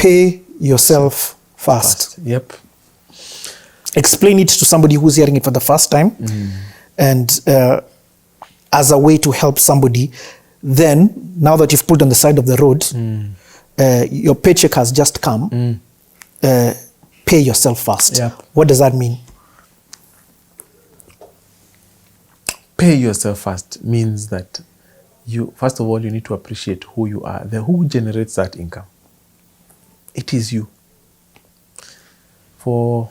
Pay yourself first. Yep. Explain it to somebody who's hearing it for the first time, and as a way to help somebody. Then, now that you've put on the side of the road, your paycheck has just come, pay yourself first. Yep. What does that mean? Pay yourself first means that first of all, you need to appreciate who you are. Who generates that income? It is you. For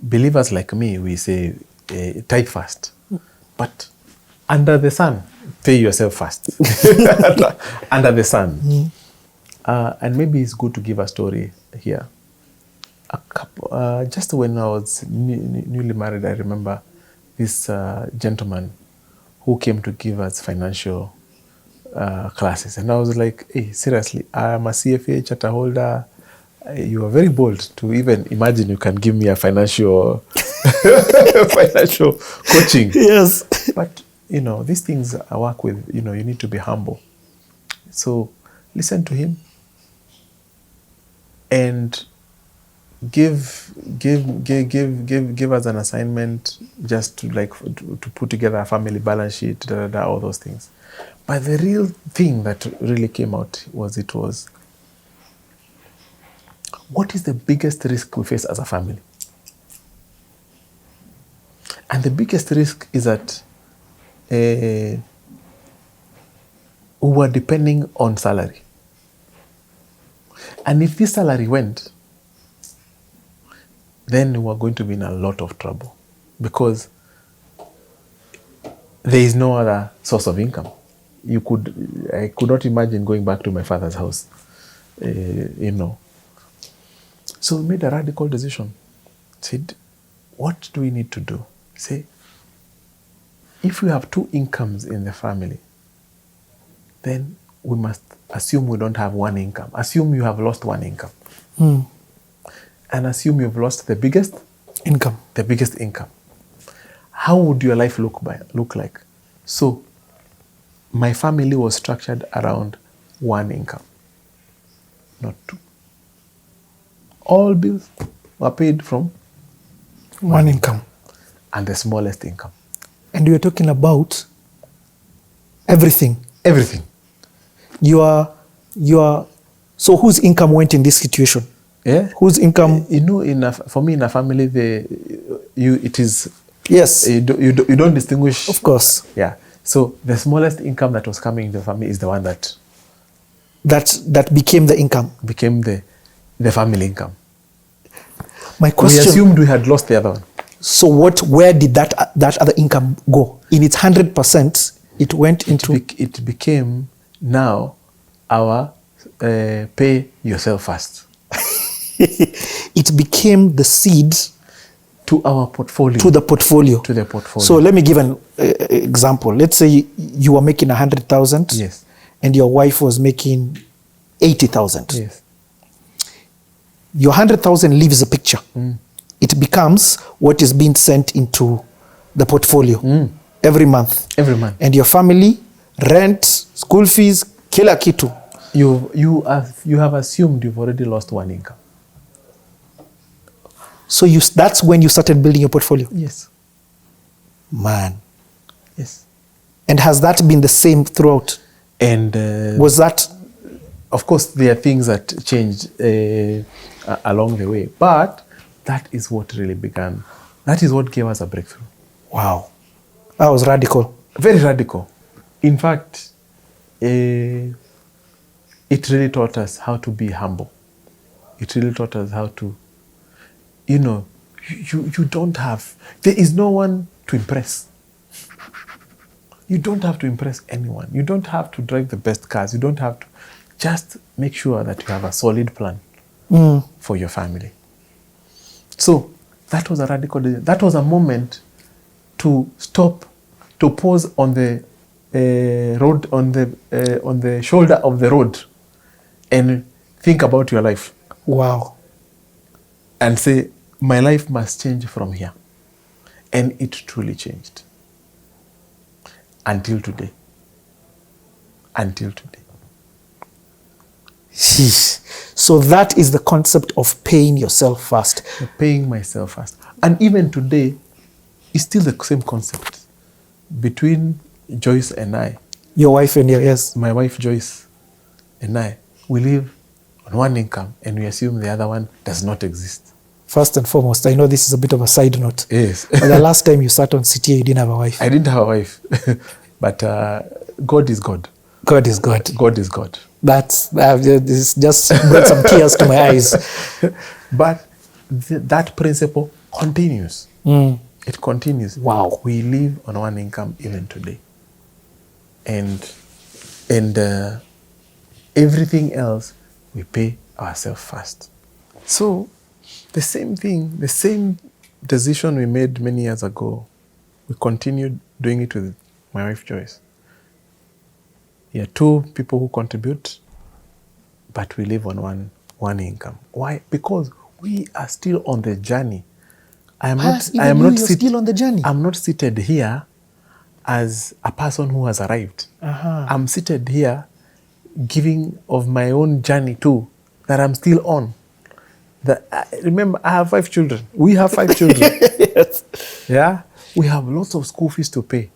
believers like me, we say tithe first. But under the sun, pay yourself first. Under the sun. And maybe it's good to give a story here. Just when I was newly married, I remember this gentleman who came to give us financial classes. And I was like, hey, seriously, I'm a CFA charter holder. You are very bold to even imagine you can give me a financial financial coaching. Yes. But, these things I work with, you need to be humble. So listen to him and give us an assignment just to put together a family balance sheet, all those things. But the real thing that really came out was what is the biggest risk we face as a family? And the biggest risk is that we were depending on salary. And if this salary went, then we were going to be in a lot of trouble because there is no other source of income. I could not imagine going back to my father's house, So we made a radical decision. Said, what do we need to do? Say, if we have two incomes in the family, then we must assume we don't have one income. Assume you have lost one income. And assume you've lost the biggest income. The biggest income. How would your life look like? So my family was structured around one income, not two. All bills were paid from one income. And the smallest income. And you're talking about everything. Everything. So whose income went in this situation? Yeah. Whose income? For me in a family, it is. Yes. You don't distinguish. Of course. Yeah. So the smallest income that was coming into the family is the one that became the income. Became the family income. My question. We assumed we had lost the other one. So where did that other income go? In its 100%, it went into. It became now our pay yourself first. It became the seed to our portfolio. To the portfolio. So let me give an example. Let's say you were making 100,000. Yes. And your wife was making 80,000. Yes. Your 100,000 leaves a picture. It becomes what is being sent into the portfolio every month. Every month. And your family, rent, school fees, kila kitu. You have assumed you've already lost one income. So that's when you started building your portfolio? Yes. Man. Yes. And has that been the same throughout? And was that? Of course, there are things that changed along the way, but that is what really began. That is what gave us a breakthrough. Wow. That was radical. Very radical. In fact, it really taught us how to be humble. It really taught us how to, you don't have, there is no one to impress. You don't have to impress anyone. You don't have to drive the best cars. You don't have to. Just make sure that you have a solid plan for your family. So that was a radical decision. That was a moment to stop, to pause on the road, on the shoulder of the road, and think about your life. Wow. And say, my life must change from here. And it truly changed. Until today. Until today. Sheesh. So that is the concept of paying yourself first. Paying myself first. And even today, it's still the same concept. Between Joyce and I, Your wife and your, yes. my wife Joyce and I, we live on one income and we assume the other one does not exist. First and foremost, I know this is a bit of a side note. Yes. But the last time you sat on CTA, you didn't have a wife. I didn't have a wife. But God is God. God is God. God is God. That's this just brought some tears to my eyes. But that principle continues. It continues. Wow. We live on one income even today. And everything else, we pay ourselves first. So the same thing, the same decision we made many years ago, we continued doing it with my wife Joyce. Yeah, 2 people who contribute, but we live on one income. Why? Because we are still on the journey. You're still on the journey. I'm not seated here as a person who has arrived. I'm seated here giving of my own journey too, that I'm still on. Remember, I have 5 children. We have 5 children. Yes. Yeah, we have lots of school fees to pay.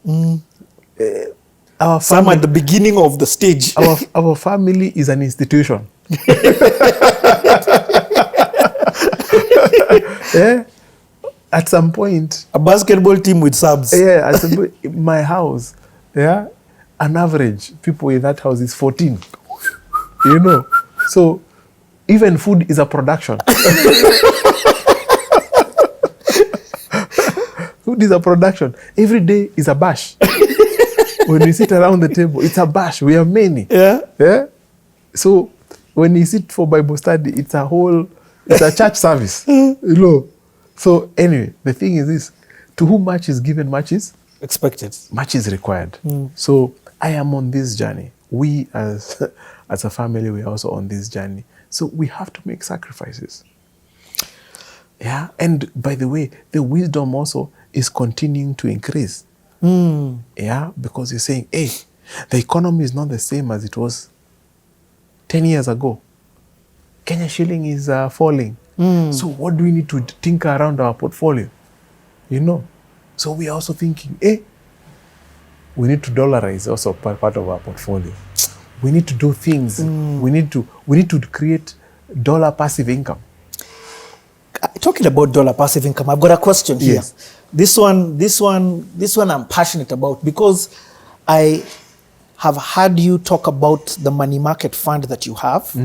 Some at the beginning of the stage. Our family is an institution. Yeah. At some point, a basketball team with subs. Yeah, at some point, my house, yeah, an average people in that house is 14. You know, so even food is a production. Food is a production. Every day is a bash. When we sit around the table, it's a bash. We are many. Yeah. Yeah. So when you sit for Bible study, it's a church service. You know. So anyway, the thing is this: to whom much is given, much is expected. Much is required. So I am on this journey. We as a family, we are also on this journey. So we have to make sacrifices. Yeah. And by the way, the wisdom also is continuing to increase. Yeah. Because you're saying, hey, the economy is not the same as it was 10 years ago. Kenya shilling is falling. So what do we need to tinker around our portfolio? You know? So we are also thinking, we need to dollarize also part of our portfolio. We need to do things. We need to create dollar passive income. Talking about dollar passive income, I've got a question here. Yes. This one I'm passionate about, because I have heard you talk about the money market fund that you have,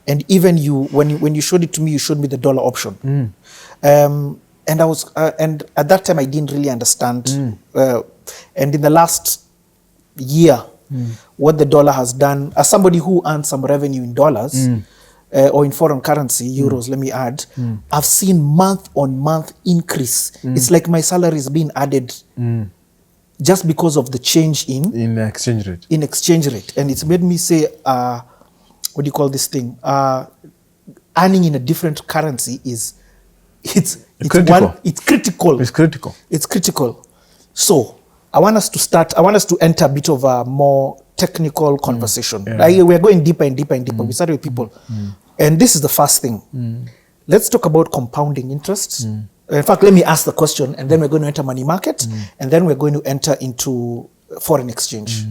and even when you showed it to me, you showed me the dollar option. And I was and at that time I didn't really understand. And in the last year, what the dollar has done, as somebody who earns some revenue in dollars or in foreign currency, euros, let me add, I've seen month on month increase. It's like my salary is being added just because of the change in exchange rate. In exchange rate. And it's made me say, what do you call this thing? Earning in a different currency is critical. It's critical. It's critical. It's critical. So I want us to enter a bit of a more technical conversation. We're going deeper and deeper and deeper. We started with people. And this is the first thing. Let's talk about compounding interest. In fact, let me ask the question, and then we're going to enter money market, and then we're going to enter into foreign exchange.